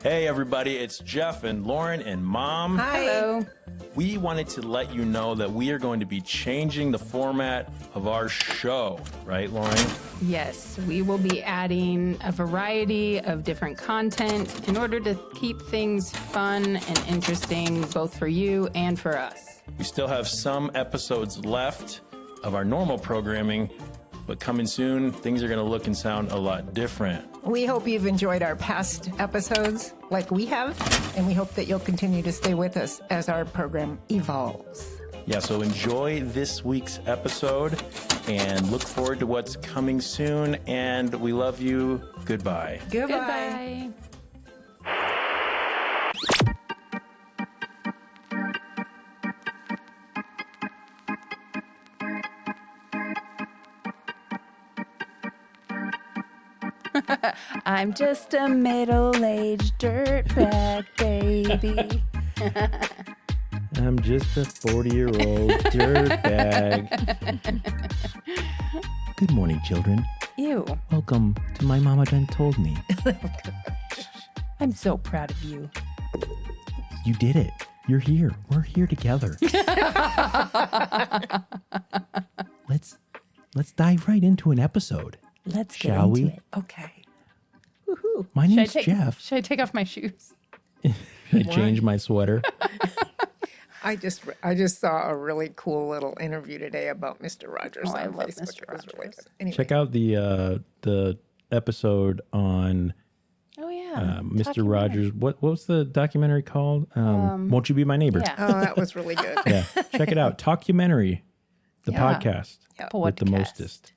Hey everybody, it's Jeff and Lauren and Mom. Hi. Hello. We wanted to let you know that we are going to be changing the format of our show. Right, Lauren? Yes, we will be adding a variety of different content in order to keep things fun and interesting both for you and for us. We still have some episodes left of our normal programming, but coming soon, things are going to look and sound a lot different. We hope you've enjoyed our past episodes like we have, and we hope that you'll continue to stay with us as our program evolves. Yeah, so enjoy this week's episode and look forward to what's coming soon. And we love you. Goodbye. Goodbye. Goodbye. I'm just a middle-aged dirtbag baby. I'm just a 40-year-old dirtbag. Good morning, children. Ew. Welcome to My Mama Done Told Me. I'm so proud of you. You did it. You're here. We're here together. Let's dive right into an episode. Let's get Shall into we? it. Okay. My name's Jeff. Should I take off my shoes? Should I change my sweater? I just saw a really cool little interview today about Mr. Rogers Oh, I on love Facebook. Mr. It was really Rogers. good. Anyway, Check out the episode on Oh yeah. Mr. Documentary. Rogers. What was the documentary called? Won't You Be My Neighbor? Yeah. oh, that was really good. Yeah. Check it out. Talkumentary, the Yeah. podcast with the Podcast. mostest.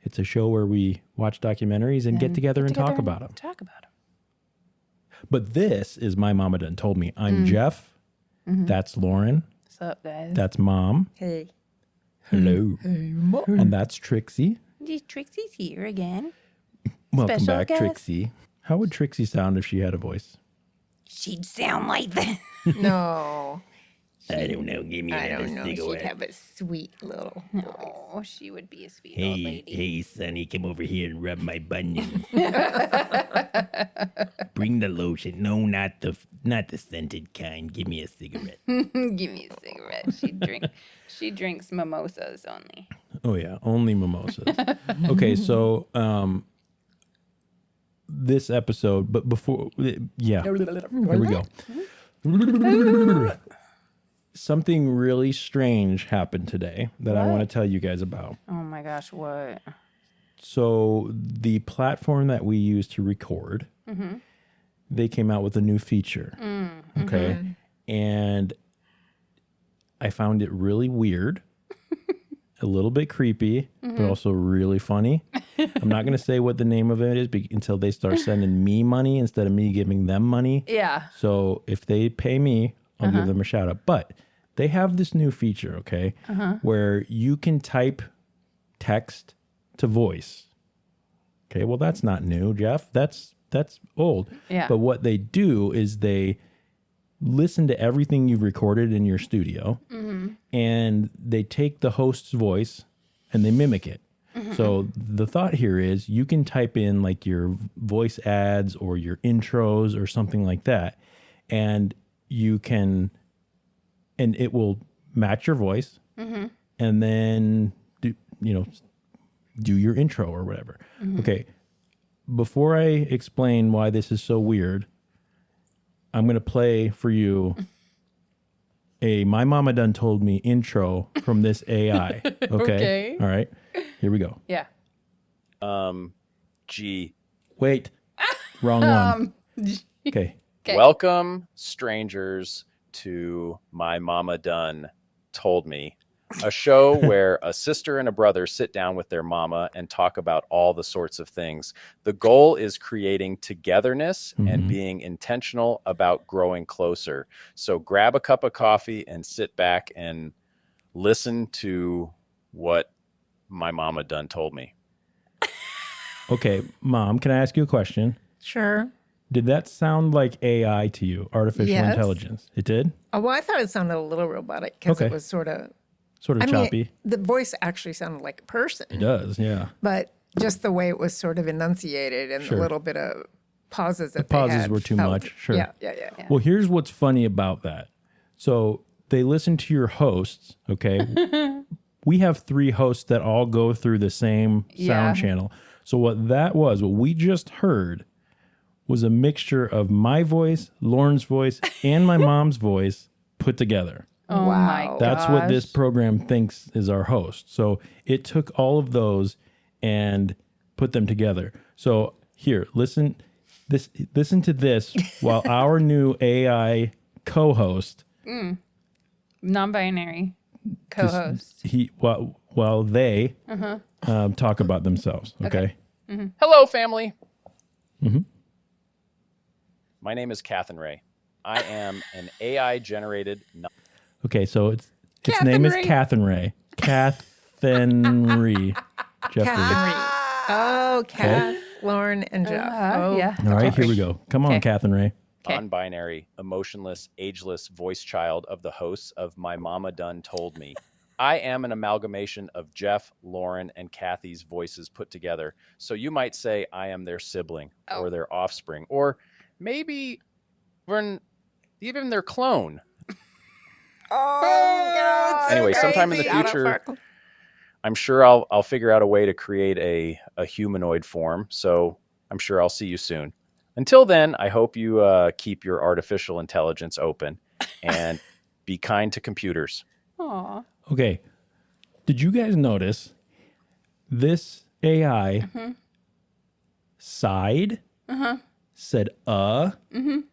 It's a show where we watch documentaries and get together and talk about them. Talk about them. But this is My Mama Done Told Me. I'm Jeff. That's Lauren. What's up, guys? That's Mom. Hey. Hello. And that's Trixie. Trixie's here again. Welcome Special back, guest. Trixie. How would Trixie sound if she had a voice? She'd sound like that. No, I don't know. Give me I don't know. She'd have a sweet little. Oh, she would be a sweet old lady. Sonny, come over here and rub my bunions. Bring the lotion. No, not the scented kind. Give me a cigarette. Give me a cigarette. She drinks mimosas only. Oh yeah, only mimosas. Okay, so this episode, but before, yeah, here we go. Something really strange happened today that I want to tell you guys about. Oh my gosh, what? So the platform that we use to record, they came out with a new feature. Okay. And I found it really weird, a little bit creepy, but also really funny. I'm not going to say what the name of it is until they start sending me money instead of me giving them money. Yeah. So if they pay me, I'll give them a shout out. But they have this new feature, okay, where you can type text to voice. Okay, well, that's not new, Jeff. That's old. Yeah. But what they do is they listen to everything you've recorded in your studio and they take the host's voice and they mimic it. So the thought here is you can type in like your voice ads or your intros or something like that, and you can, and it will match your voice and then do your intro or whatever. Okay. Before I explain why this is so weird, I'm going to play for you a My Mama Done Told Me intro from this AI. Okay. Okay. All right. Here we go. Yeah. Gee. Wait. Wrong one. Okay. Okay. Welcome, strangers, to My Mama Done Told Me, a show where a sister and a brother sit down with their mama and talk about all the sorts of things. The goal is creating togetherness and being intentional about growing closer. So grab a cup of coffee and sit back and listen to what My Mama Done Told Me. Okay. Mom, can I ask you a question? Sure. Did that sound like AI to you? Artificial Yes. intelligence? It did? Oh, well, I thought it sounded a little robotic because Okay. it was sort of. Sort of choppy. the voice actually sounded like a person. It does, yeah. But just the way it was sort of enunciated and Sure. a little bit of pauses that The pauses they had were too felt. much, sure. Yeah. Well, here's what's funny about that. So they listen to your hosts, okay? We have 3 hosts that all go through the same sound channel. So what we just heard was a mixture of my voice, Lauren's voice, and my mom's voice put together. Oh Wow. my gosh. That's what this program thinks is our host. So it took all of those and put them together. So here, listen to this while our new AI co-host Non-binary co-host. while they talk about themselves. Okay. Hello, family. My name is Catherine Ray. I am an AI-generated... Okay. So its name is Catherine Ray. Catherine Ray. Jeffrey. Catherine Reed. Oh, Kath, Lauren, and Jeff. Yeah. All right, here we go. Come on, Okay. Catherine Ray. Okay. non-binary, emotionless, ageless voice child of the hosts of My Mama Done Told Me. I am an amalgamation of Jeff, Lauren, and Kathy's voices put together. So you might say I am their sibling or their offspring, or maybe even their clone. Oh, God. Anyway, sometime in the future, I'm sure I'll figure out a way to create a humanoid form. So I'm sure I'll see you soon. Until then, I hope you keep your artificial intelligence open and be kind to computers. Aw. Okay. Did you guys notice this AI sighed, said and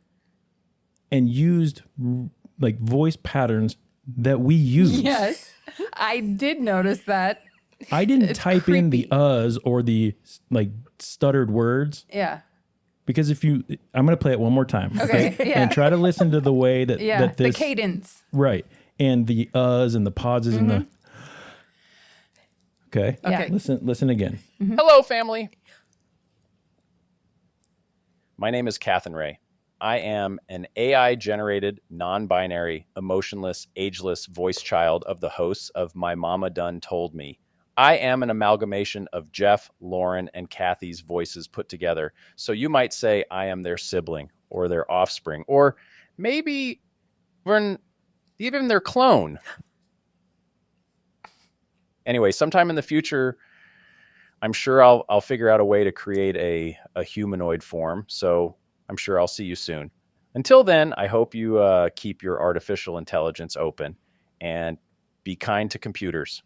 used like voice patterns that we use? Yes, I did notice that. I didn't type in the creepy. or the like stuttered words Yeah. because I'm going to play it one more time. Okay, yeah. And try to listen to the way that, Yeah. that this, the cadence. right. And the and the pauses and the, okay. Yeah. Listen again. Hello, family. My name is Catherine Ray. I am an AI-generated, non-binary, emotionless, ageless voice child of the hosts of My Mama Done Told Me. I am an amalgamation of Jeff, Lauren, and Kathy's voices put together. So you might say I am their sibling or their offspring, or maybe even their clone. Anyway, sometime in the future, I'm sure I'll figure out a way to create a humanoid form. So I'm sure I'll see you soon. Until then, I hope you keep your artificial intelligence open and be kind to computers.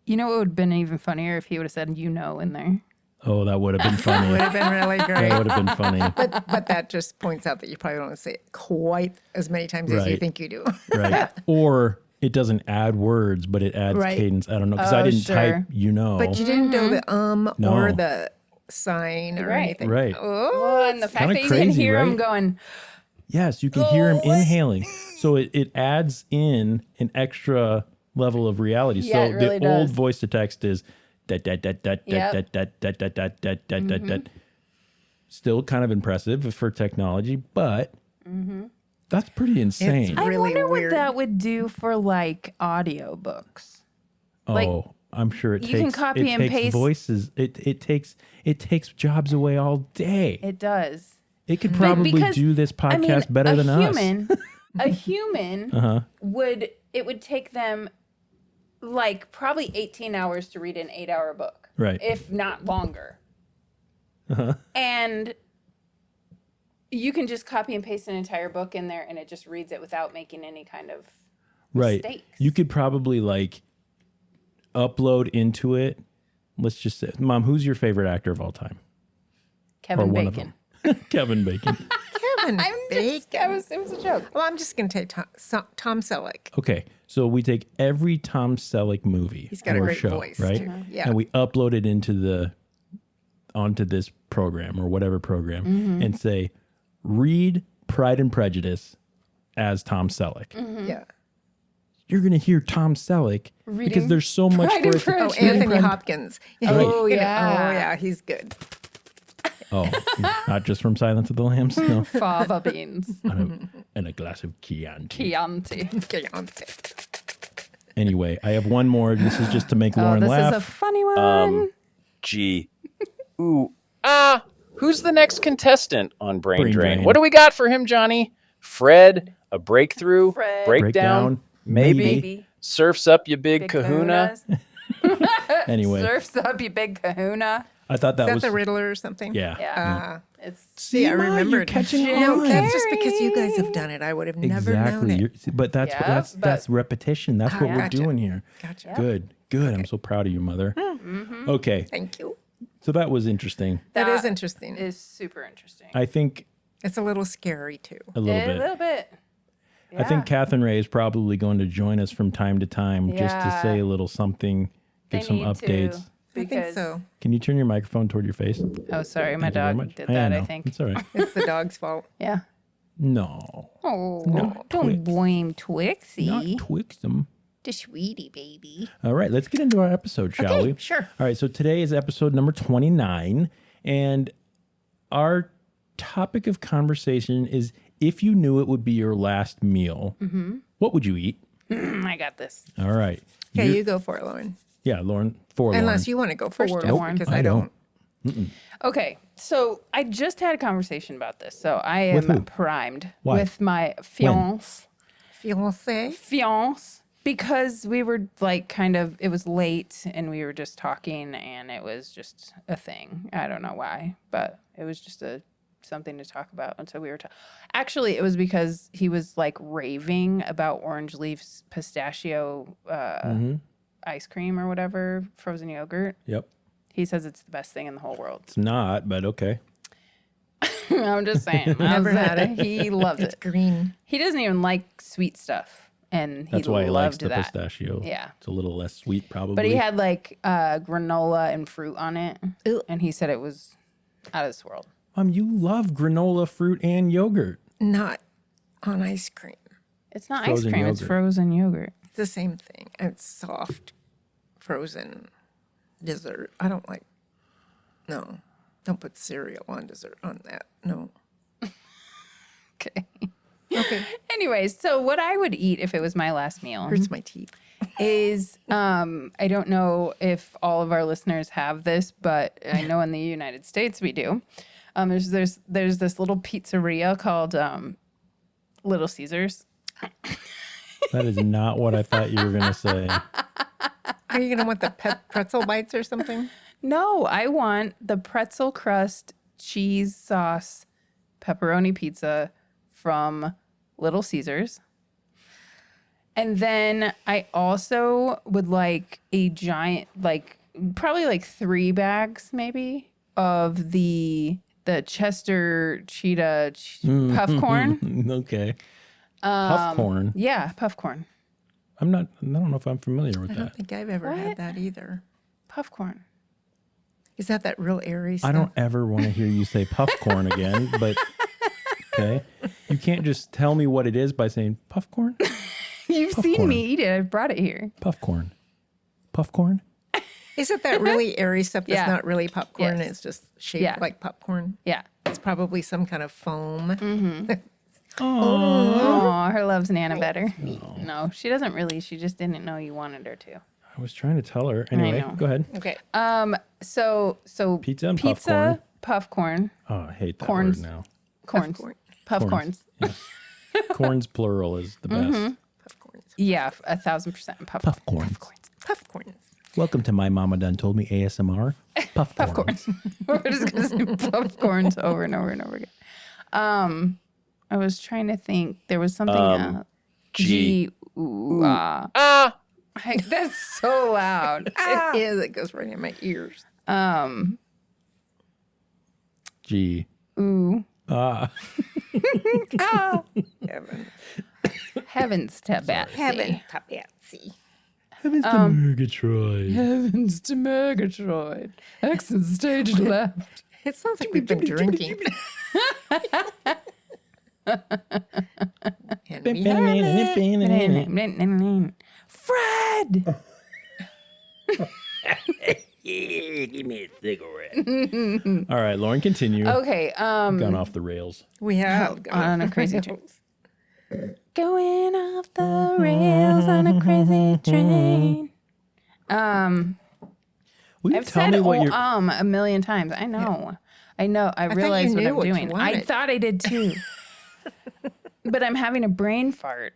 You know what would have been even funnier if he would have said "you know" in there. Oh, that would have been funny. Would have been really great. That would have been funny. But that just points out that you probably don't say it quite as many times as you Right. think you do. Right. Or it doesn't add words, but it adds Right. cadence. I don't know. Because I Oh, didn't sure. type, But you didn't do the No. or the sign or Right. anything. Right. Oh, and the fact kinda that you can crazy, hear him right? going, Yes, you can hear him inhaling. So it adds in an extra level of reality. Yeah, So it really the old does. voice to text is dat dat dat dat Yep. dat dat dat dat dat dat dat dat dat. Still kind of impressive for technology, but that's pretty insane. Really I wonder weird. what that would do for like audiobooks. like, Oh, I'm sure it you takes can copy it and takes paste- voices. It takes jobs away all day. It does. It could probably Because, do this I mean, podcast better than us. A human would take them like probably 18 hours to read an 8-hour book. Right. If not longer. And you can just copy and paste an entire book in there and it just reads it without making any kind of Right. mistakes. You could probably like upload into it. Let's just say, Mom, who's your favorite actor of all time? Kevin Or one of Bacon. them. Kevin Bacon. Kevin It Bacon. was a joke. Well, I'm just going to take Tom Selleck. Okay, so we take every Tom Selleck movie He's got a or great show, voice, right? too. Yeah. And we upload it onto this program or whatever program and say, read Pride and Prejudice as Tom Selleck. Yeah. You're going to hear Tom Selleck because Reading there's so much Pride for and it to- Prejudice. Oh, Anthony Hopkins. Oh, You know, yeah. Oh, yeah. He's good. Oh, not just from Silence of the Lambs, no. Fava beans. And a glass of Chianti. Chianti. Anyway, I have one more. This is just to make Oh, Lauren this laugh. is a funny one. G. Ooh. Ah. Who's the next contestant on Brain, Brain Drain? Drain. What do we got for him, Johnny? Fred, a breakthrough, Fred. breakdown, maybe. Maybe. Surfs up you big, Big kahuna. kahunas. Anyway, Surfs up, you big kahuna. I thought that Is that was the Riddler or something? yeah. Yeah. It's See, I Ma, remembered. you're catching Jim on. That's just because you guys have done it. I would have never known Exactly. it. But that's Yeah, that's repetition. That's what we're Gotcha. doing here. Gotcha. Good. Good. I'm so proud of you, mother. Okay. Thank you. So that was interesting. That is interesting. Is super interesting. I think It's a little scary too. a little A bit. little bit. I think Catherine Ray is probably going to join us from time to time just to Yeah. say a little something, give They some need updates. to, I think because- so. Can you turn your microphone toward your face? Oh, sorry, my Thank you very dog much. did Yeah, that. I know. think. It's all right. It's the dog's fault. Yeah. No, Oh, Not don't Twix. blame Twixie. not Twix them. The sweetie baby. All right, let's get into our episode, shall we? Sure. All right, so today is episode number 29, and our topic of conversation is if you knew it would be your last meal, what would you eat? I got this. All right. Okay, You- you go for it, Lauren. yeah, Lauren, for Unless Lauren. you want to go first, Jeff, Lauren. because I I don't. Okay, so I just had a conversation about this, so I With who? am primed Why? with my fiance. Fiance. Because we were like kind of, it was late and we were just talking and it was just a thing. I don't know why, but it was just something to talk about. And so we were actually, it was because he was like raving about Orange Leaf's pistachio ice cream or whatever, frozen yogurt. Yep. He says it's the best thing in the whole world. It's not, but okay. I'm just saying. Never had it. He loves It's it. green. He doesn't even like sweet stuff. And he That's why he likes loved the that. pistachio. Yeah. It's a little less sweet, probably. But he had like granola and fruit on it. Ooh. And he said it was out of this world. You love granola, fruit, and yogurt. Not on ice cream. It's not Frozen ice cream, it's yogurt. frozen yogurt. It's the same thing. It's soft, frozen dessert. I don't like. No, don't put cereal on dessert on that. No. Okay. Okay. Anyways, so what I would eat if it was my last meal Hurts my teeth. is I don't know if all of our listeners have this, but I know in the United States we do. There's this little pizzeria called Little Caesars. That is not what I thought you were going to say. Are you gonna want the pretzel bites or something? No, I want the pretzel crust cheese sauce pepperoni pizza from Little Caesars. And then I also would like a giant, like probably like 3 bags maybe of the Chester Cheetah puff corn. Okay. Puff corn. Yeah, puff corn. I don't know if I'm familiar with I that. don't think I've ever What? had that either. Puff corn. Is that real airy stuff? I don't ever want to hear you say puff corn again, but okay. You can't just tell me what it is by saying puff corn? You've seen corn. me eat it. I've brought it here. Puff corn. Puff corn? Is it that really airy stuff that's Yeah. not really popcorn? Yes. It's just shaped Yeah. like popcorn. Yeah. It's probably some kind of foam. Oh, her loves Nana better. No, she doesn't really. She just didn't know you wanted her to. I was trying to tell her. Anyway, know. go ahead. Okay. So Pizza and puff corn. puff corn, Oh, I hate that Corns. word now. corns, corn. puff Corns. corns. Corns plural is the best. Popcorns. Yeah, 1,000% puff Puff corns. Popcorns. Welcome to My Mama Done Told Me ASMR. Puff Puff corns. corns. We're just gonna say puff corns over and over and over again. I was trying to think. There was something. G. Ooh, that's so loud. It is. It goes right in my ears. G. Ooh. Ah. Heaven. Heavens to Betsy. Heaven. Papatsy. Heavens to Murgatroyd. Heavens to Megatroid. Exit stage left. It sounds like we've been drinking. And we have Fred! Give me a cigarette. All right, Lauren, continue. Okay, Gone off the rails. We have gone on a crazy train. Going off the rails on a crazy train. Will you I've tell said me what you're... a million times. I know. I know. I thought realize you what knew I'm what you doing. I wanted. thought I did too. But I'm having a brain fart.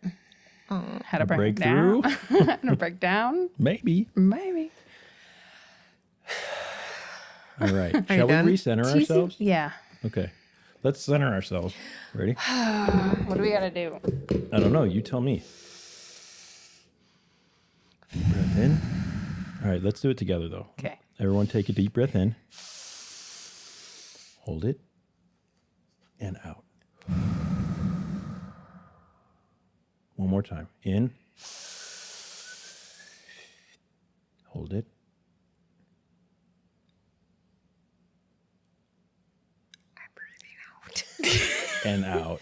Had to break breakthrough? down. Had to break down. Maybe. Maybe. All right. you Shall we done? recenter ourselves? Yeah. Okay. Let's center ourselves. Ready? What do we got to do? I don't know. You tell me. Deep breath in. All right. Let's do it together, though. Okay. Everyone take a deep breath in. Hold it. And out. One more time. In. Hold it. And out.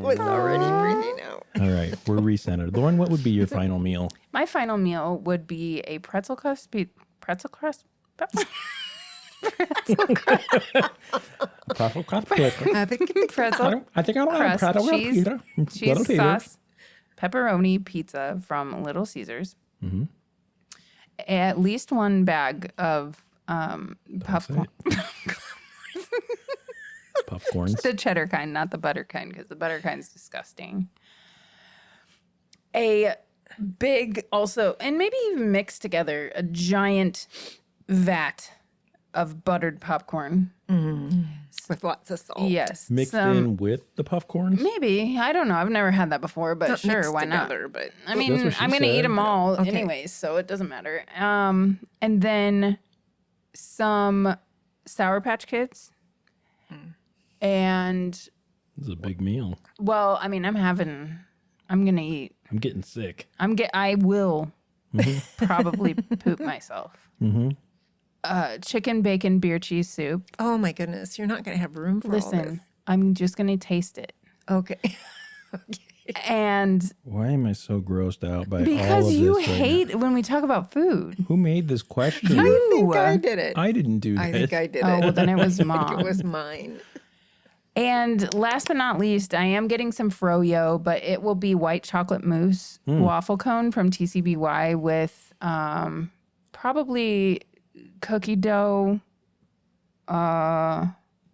Was already breathing out. All right. We're recentered. Lauren, what would be your final meal? My final meal would be a pretzel crust. Pretzel crust? Pretzel crust. Pretzel I think I don't crust, pretzel cheese, crust. cheese sauce, pepperoni pizza from Little Caesars. Mm-hmm. At least one bag of popcorn. Popcorns. The cheddar kind, not the butter kind, because the butter kind is disgusting. A big, also, and maybe even mixed together, a giant vat of buttered popcorn. With lots of salt. Yes. Mixed in with the popcorns? Maybe. I don't know. I've never had that before, but Not sure, mixed why not? together, but I mean, That's what she I'm going to eat said. them all Okay. anyways, so it doesn't matter. And then some Sour Patch Kids. And, This is a big meal. well, I mean, I'm going to eat. I'm getting sick. I will probably poop myself. Mm-hmm. Chicken, bacon, beer, cheese soup. oh my goodness, you're not going to have room for all this. Listen, I'm just going to taste it. Okay. And Why am I so grossed out by all because of you this right hate when we talk about food. now? Who made this question? I think Ooh. I did it. I didn't do I this. think I did Oh, it. well, then it was I think mom. it was mine. And last but not least, I am getting some froyo, but it will be white chocolate mousse waffle cone from TCBY with probably cookie dough.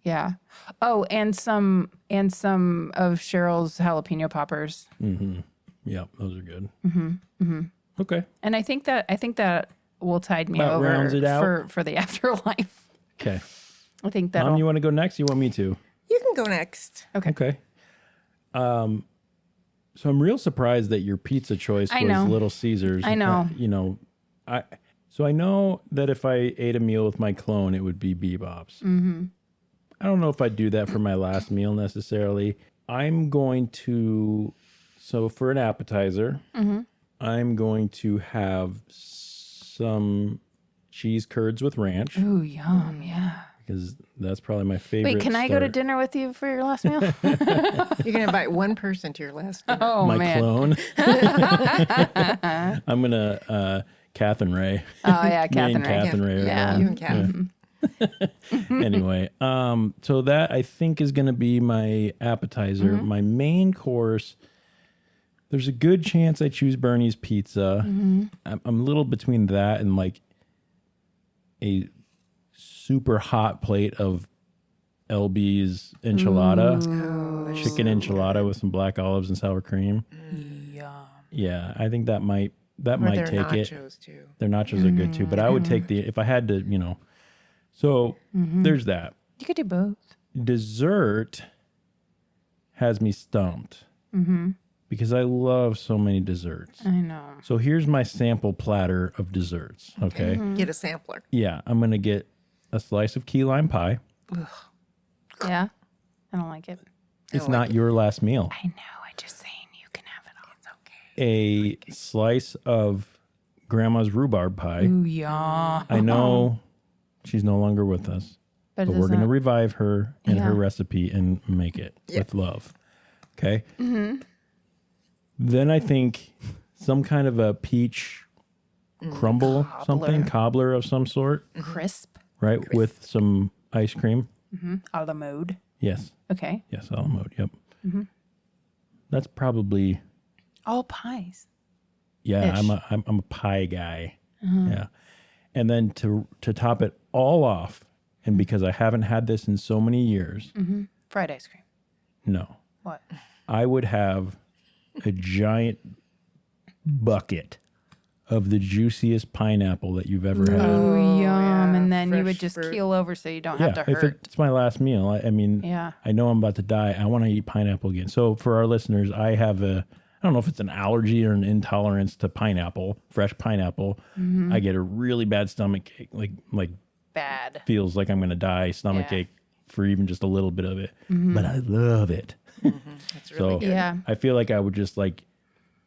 Yeah. Oh, and some of Cheryl's jalapeno poppers. Yep, those are good. Mm-hmm. Okay. And I think that will tide me About over rounds it out. for the afterlife. Okay. I think that Mom, you want to go next? You want me to? You can go next. Okay. So I'm real surprised that your pizza choice I was know. Little Caesars. I know. I know that if I ate a meal with my clone, it would be Bebop's. Mm-hmm. I don't know if I'd do that for my last meal necessarily. I'm going to, so for an appetizer, I'm going to have some cheese curds with ranch Ooh, yum, yeah. because that's probably my favorite. Wait, can I go to start. dinner with you for your last meal? You're going to invite one person to your last dinner. Oh, My man. clone. I'm gonna Catherine Ray. Oh, yeah, Me and Catherine Ray. Catherine Ray are Yeah. going. You and Kat. Anyway, so that I think is gonna be my appetizer. My main course. There's a good chance I choose Bernie's Pizza. I'm a little between that and like a super hot plate of LB's enchilada, chicken enchilada with some black olives and sour cream. Yum. Yeah, I think that might Or might their take it. nachos, too. Their nachos are good too, but I would take the if I had to, So there's that. You could do both. Dessert has me stumped because I love so many desserts. I know. So here's my sample platter of desserts. Okay. Get a sampler. Yeah, I'm gonna get a slice of key lime pie. Yeah? I don't like it. It's not your last meal. I know. I just saying you can have it all. It's okay. A slice of grandma's rhubarb pie. Ooh, yum. I know she's no longer with us, But but it we're going to doesn't- revive her and her Yeah. recipe and make it with love. Okay. Then I think some kind of a peach crumble, something, cobbler of some sort, Crisp. right? With some ice cream. A la mode. Yes. Okay. Yes. A la mode. Yep. That's probably, All pies. yeah, Ish. I'm a pie guy. Yeah. And then to top it all off, and because I haven't had this in so many years, Fried ice cream. no, What? I would have a giant bucket of the juiciest pineapple that you've ever had. Oh, yum. yeah, And then you would fresh just fruit. keel over so you don't Yeah, have to if hurt. it's my last meal, I mean, Yeah. I know I'm about to die. I want to eat pineapple again. So for our listeners, I have I don't know if it's an allergy or an intolerance to pineapple, fresh pineapple. I get a really bad stomach ache, like Bad. feels like I'm going to die, stomach Yeah. ache for even just a little bit of it. But I love it. It's really So good. Yeah. I feel like I would just like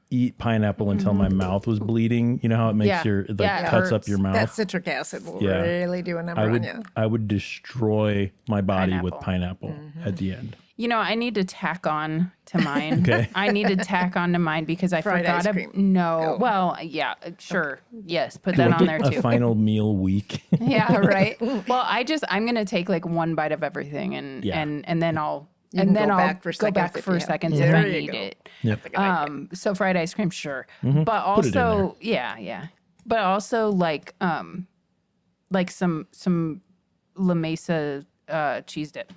eat pineapple until my mouth was bleeding. You know how it makes Yeah. your it, like Yeah, it cuts up hurts. your mouth. That citric acid will Yeah. really do a number I on would you. I would destroy my body with Pineapple. pineapple at the end. You know, I need to tack on to mine. Okay. I need to tack on to mine because I Fried forgot. ice cream. No. Oh. Well, yeah, sure. Yes, put that on there A too. final meal week. Yeah, right. Well, I'm gonna take like one bite of everything and Yeah. and then I'll can then go I'll back for go seconds back if for you have- seconds Yeah. if I There you need go. it. Yep. So fried ice cream, sure. But Put it in also yeah. But also like some La Mesa cheese dip.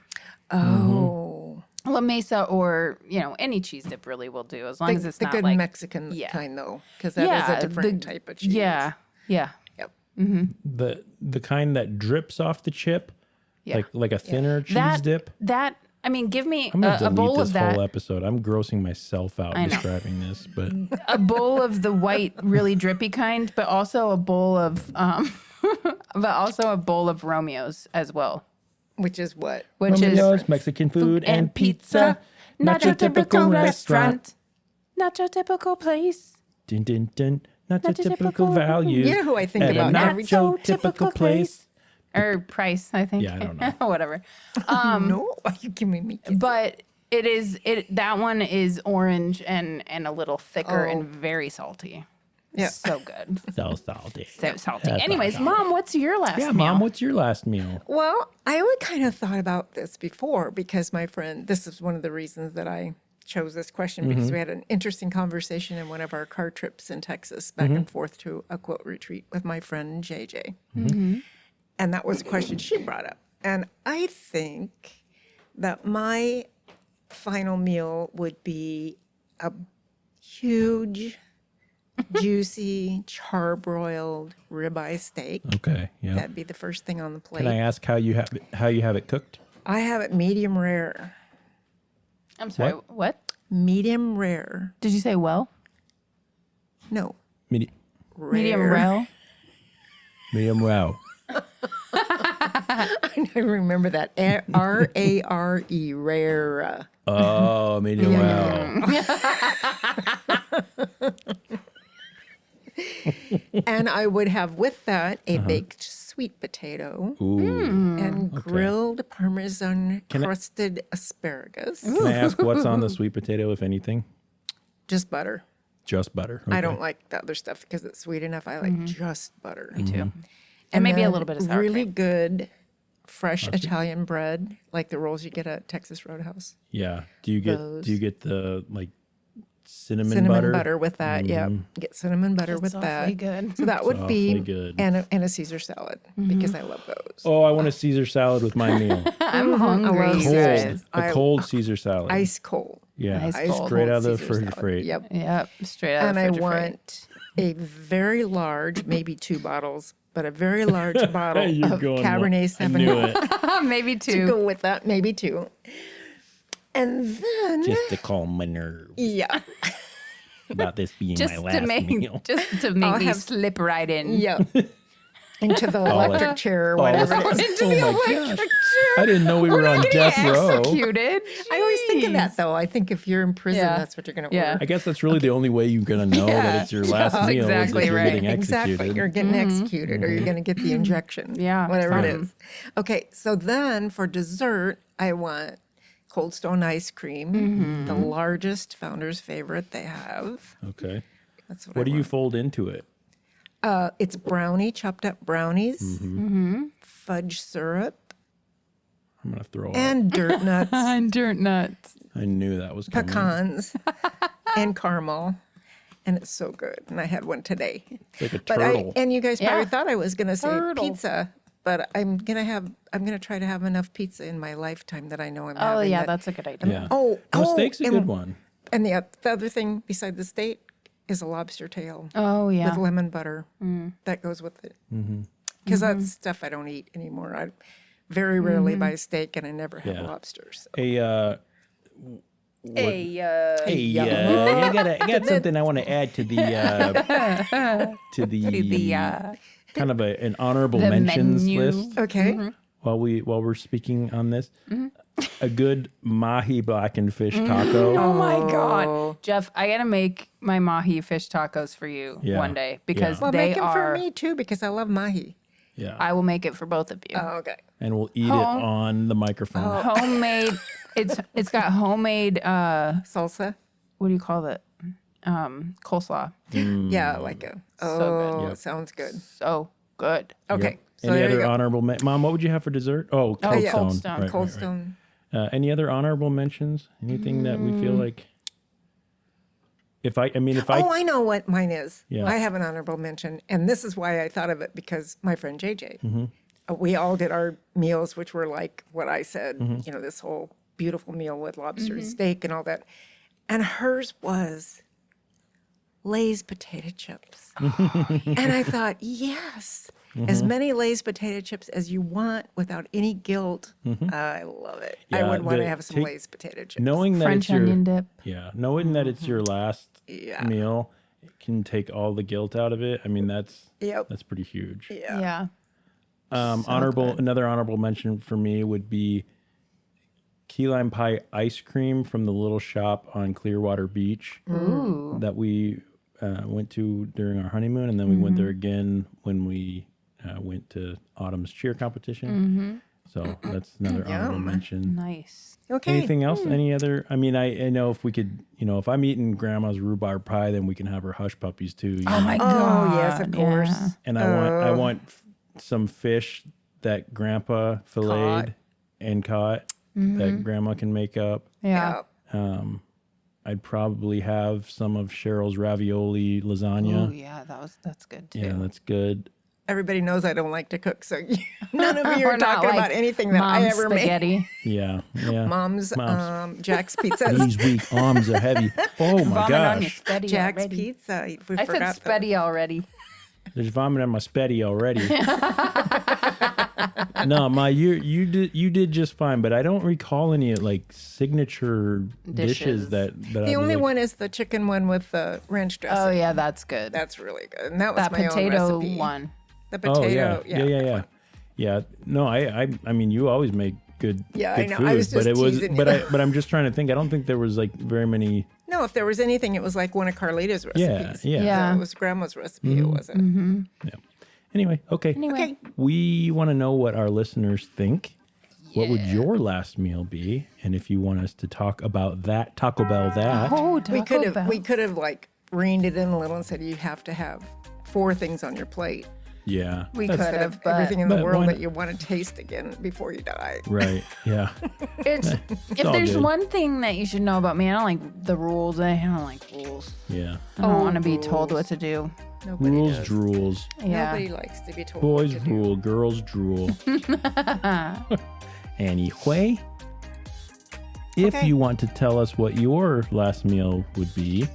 Oh, La Mesa or, any cheese dip really will do as long as it's the not good like Mexican Yeah. kind though, because that is a different type of cheese. Yeah. Yeah. Yep. The kind that drips off the chip, Yeah. like a thinner cheese dip. That I mean, give me I'm gonna a delete bowl this of that. whole episode. I'm grossing myself out I know. describing this, but A bowl of the white, really drippy kind, but also a bowl of Romeos as well, Which is what? which Romeo's, is Mexican food and pizza. Not your typical restaurant, not your typical place, Dun, dun, dun. Not your Not your typical typical- values. You know who I think at a about not every so typical place. or price. I think. Yeah, I don't know. Whatever. No, you giving me. But that one is orange and a little thicker and very salty. Yeah. So good. So salty. So salty. That's Anyways, awesome. Mom, what's your last Yeah, meal? Mom, what's your last meal? Well, I would kind of thought about this before because my friend, this is one of the reasons that I chose this question because we had an interesting conversation in one of our car trips in Texas back and forth to a quilt retreat with my friend JJ. And that was a question she brought up. And I think that my final meal would be a huge, juicy, charbroiled ribeye steak. Okay, yeah. That'd be the first thing on the plate. Can I ask how you have it cooked? I have it medium rare. I'm sorry. What? Medium rare. Did you say well? No. Medium Medium rare. medium well. I remember that. R-A-R-E, rare. Oh, medium well. And I would have with that a baked sweet potato Ooh. and grilled Parmesan crusted asparagus. Can I ask what's on the sweet potato, if anything? Just butter. Just butter. I Okay. don't like the other stuff because it's sweet enough. I like just butter. Me too. And maybe a then little bit of sour really cream. good fresh Italian bread, like the rolls you get at Texas Roadhouse. Yeah. Do you get Those. the like cinnamon, Cinnamon butter? with that, yeah. Get cinnamon butter with awfully that. good. So that would be awfully good. and a Caesar salad because I love those. Oh, I want a Caesar salad with my meal. I'm hungry, love you Caesar guys. salad. A cold Caesar salad. Ice cold. Yeah. Ice cold. Straight out of the Caesar salad. refrigerator. Yep. Yep, straight out And of I the fridge. want a very large, maybe 2 bottles, but a very large bottle You're of going Cabernet I knew Sauvignon it. Maybe to two. go with that, maybe 2. And then, Just to calm my nerves yeah, about this being Just my to last make meal. I'll me have- slip right in. yeah. Into the electric chair or whatever it is. Oh my gosh. I didn't know we were on death row. Executed. I always think of Jeez. that though. I think if you're in prison, Yeah. that's what you're going to Yeah. order. I guess that's really the only way you're going to know that it's your last that's meal exactly is that you're right. getting executed. Exactly. You're getting executed or you're going to get the injection. Yeah, Whatever it something. is. Okay. So then for dessert, I want Cold Stone ice cream, the largest founder's favorite they have. Okay. That's what What I do you want. fold into it? It's brownie, chopped up brownies, fudge syrup, I'm going to throw up. and dirt nuts, And dirt nuts. I knew that was coming. pecans, and caramel. And it's so good. And I had one today. It's like a But turtle. and you guys probably Yeah. thought I was going to say Turtle. pizza, but I'm gonna try to have enough pizza in my lifetime that I know I'm Oh having. yeah, that- that's a good idea. Yeah. Oh, steak's a and- good one. And the other thing beside the steak is a lobster tail Oh yeah. with lemon butter that goes with it. Because that's stuff I don't eat anymore. I very rarely buy steak, and I never have Yeah. lobsters. Hey, Hey, I got something I want to add to the kind of an honorable The mentions menu. list Okay. while we're speaking on this. A good mahi blackened fish taco. Oh my god, Jeff! I gotta make my mahi fish tacos for you Yeah. one day because Yeah. Well, they make them are. for me too because I love mahi. Yeah, I will make it for both of you. Oh, okay. and we'll eat it on the microphone. Homemade. It's got homemade. Salsa. What do you call it? Coleslaw. Yeah, like a. Oh, good. Yep. sounds good. So good. Okay. So Any there you other go. honorable Mom, what would you have for dessert? Oh, Cold yeah. Stone. Cold Stone. Right, Cold right, right. Stone. Any other honorable mentions? Anything that we feel like? If I Oh, I know what mine is. Yeah. I have an honorable mention, and this is why I thought of it because my friend JJ, we all did our meals, which were like what I said, you know, this whole beautiful meal with lobster and steak and all that, and hers was Lay's potato chips, and I thought, yes, as many Lay's potato chips as you want without any guilt. I love it. I Yeah, would want to the- have some take- Lay's potato chips. knowing that French it's your onion dip. knowing that it's your last Yeah. meal, it can take all the guilt out of it. I mean, that's Yep. pretty huge. Yeah. Another honorable mention for me would be key lime pie ice cream from the little shop on Clearwater Beach Ooh. that we went to during our honeymoon, and then we went there again when we went to Autumn's cheer competition. So that's another honorable mention. Nice. Okay. Anything else? Any other? I mean, I know if we could, if I'm eating grandma's rhubarb pie, then we can have her hush puppies too. you Oh know? my god. Oh, yes, of course. Yeah. And I want some fish that grandpa filleted and caught that grandma can make up. Yeah. I'd probably have some of Cheryl's ravioli Oh lasagna. yeah, that's good too. Yeah, that's good. Everybody knows I don't like to cook, so none of you We're are not talking like about anything that I mom's ever made. spaghetti. Yeah, yeah. Mom's Jack's Pizzas. These weak arms are heavy. Oh my Vomit on your gosh. spaghetti Jack's already. Pizza. We I said forgot spaghetti already. There's vomit on my spaghetti already. No, you did just fine, but I don't recall any like signature dishes The, that the only one is the chicken one with the ranch dressing. Oh yeah, that's good. That's really good. And that was that my potato own recipe. one. The Oh potato. yeah. Yeah. No, I mean you always make good Yeah, I good know. food, I was just but it was teasing but you. I'm just trying to think. I don't think there was like very many. No, if there was anything, it was like one of Carlita's recipes. Yeah. Yeah. It was grandma's recipe. It wasn't. Anyway, okay. Okay. We want to know what our listeners think. What would your last meal be? And if you want us to talk about that, Taco Bell that. Oh, We Taco Bell. we could have like reined it in a little and said you have to have 4 things on your plate Yeah. We That's- could instead of have, but everything in the but world why that not? you want to taste again before you die. Right. Yeah. It's, if all there's good. one thing that you should know about me, I don't like the rules. I don't like rules. Yeah. I don't want to be told what to do. Nobody Rules, does. drools. Yeah. Nobody likes to be told Boys what to do. rule, girls drool. Anyway, if Okay. you want to tell us what your last meal would be,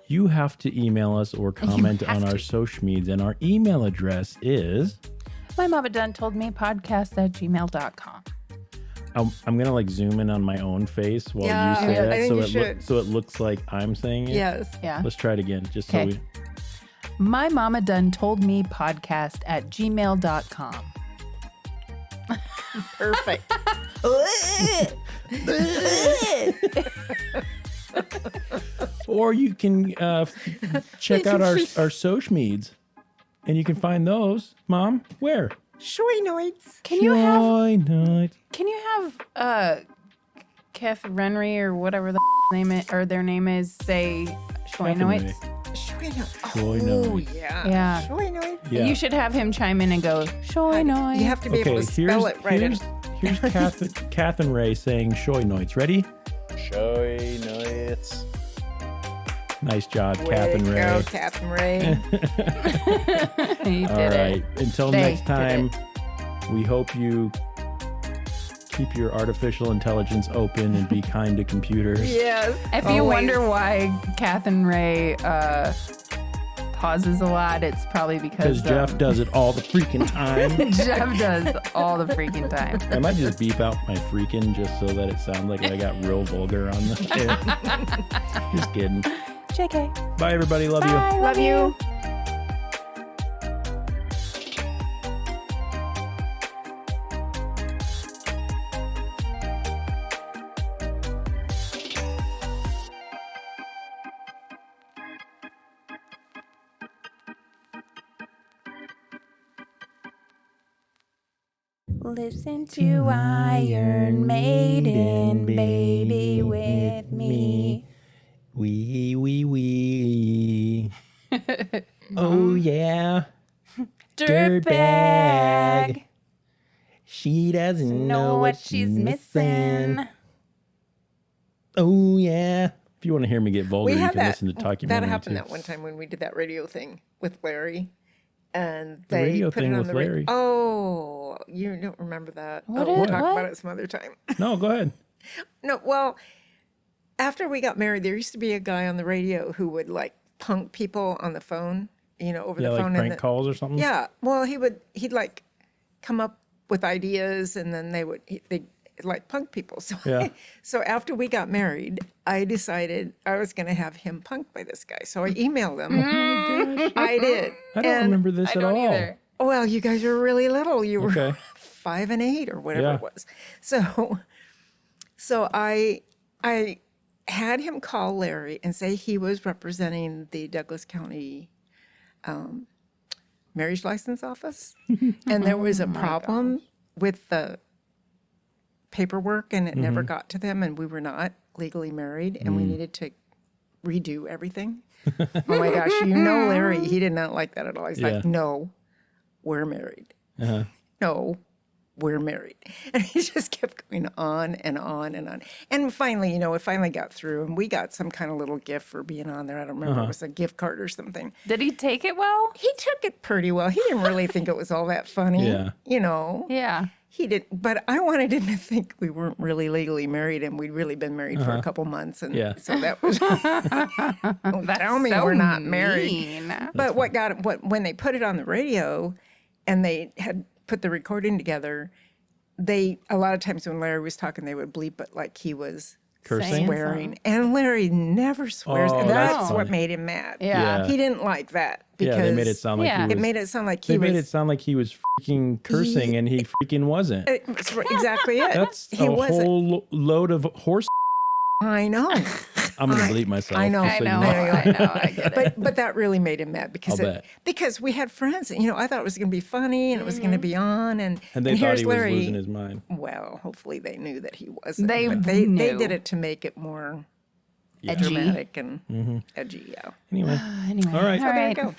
you have to email us or comment on our social medias. And our email address is My mama done told me podcast@gmail.com. I'm gonna like zoom in on my own face while Yeah, you say I that, think so you it should. so it looks like I'm saying it. Yes. Yeah. Let's try it again, just so Okay. we. My mama done told me podcast@gmail.com. Perfect. Or you can check out our social medias, and you can find those. Mom, where? Shoi noits. Can you have Joy night. Kef Renry or whatever the name is, or their name is, say shoi Catherine noits? Shoi noits. Shoi Oh, noits. yeah. Yeah. Shoi noits. Yeah. You should have him chime in and go shoi noits. You have to be Okay, able to spell it right. here's Catherine Ray saying Shoi Noits. Ready? Shoi noits. Nice job, Way Catherine to Ray. go, Captain Ray. You All did right. it. Until They next did time, we hope you keep your artificial intelligence open and be kind to computers. Yes. If you always. wonder why Catherine Ray pauses a lot, it's probably Because because Jeff does it all the freaking time. Jeff does all the freaking time. I might just beep out my freaking just so that it sounds like I got real vulgar on the air. Just kidding. JK. Bye, everybody. Love you. Bye. Love you. Listen to Iron Maiden, baby, with me. Wee. Oh, yeah. Dirtbag. She doesn't Know what she's missing. Oh, yeah. If you want to hear me get vulgar, We you had can that. listen to Talking That Money, happened too. that one time when we did that radio thing with Larry. And The they radio put thing it on with the Larry? Oh, you don't remember that. What We'll is- talk what? about it some other time. No, go ahead. No, well, after we got married, there used to be a guy on the radio who would like punk people on the phone, over Yeah, the like phone. prank calls or something? Yeah, well, he'd like come up with ideas, and then they'd like punk people. So Yeah. so after we got married, I decided I was going to have him punked by this guy. So I emailed him. I did. I don't remember this I at don't all. either. Well, you guys were really little. You were Okay. 5 and 8 or whatever Yeah. it was. So I had him call Larry and say he was representing the Douglas County marriage license office, and there was a problem with the paperwork, and it never got to them, and we were not legally married, and we needed to redo everything. Oh my gosh, Larry, he did not like that at all. He's Yeah. like, no, we're married. Uh-huh. No, we're married. And he just kept going on and on and on. And finally, it finally got through, and we got some kind of little gift for being on there. I don't remember. It was a gift card or something. Did he take it well? He took it pretty well. He didn't really think it was all that funny. Yeah. Yeah. He didn't, but I wanted him to think we weren't really legally married, and we'd really been married for a couple months. And Yeah. so that was, don't tell me So we're not married. mean. But when they put it on the radio and they had put the recording together, a lot of times when Larry was talking, they would bleep it like he was Cursing? swearing. And Larry never swears. Oh, and that's that's funny. what made him mad. Yeah. He didn't like that because Yeah, they made it sound like Yeah. he was. it made it sound like they he made was. it sound like he was freaking cursing, and he freaking wasn't. It was exactly it. That's he a wasn't. whole load of horse. I know. I'm going to bleep myself. I know. just so you I get it. But that really made him mad because I'll bet. because we had friends. I thought it was going to be funny and it was going to be on. And And they thought here's he was Larry. losing his mind. Well, hopefully they knew that he wasn't. They but they knew. did it to make it more Edgy. dramatic and edgy. Yeah. Anyway. Anyway. All right. So there you go.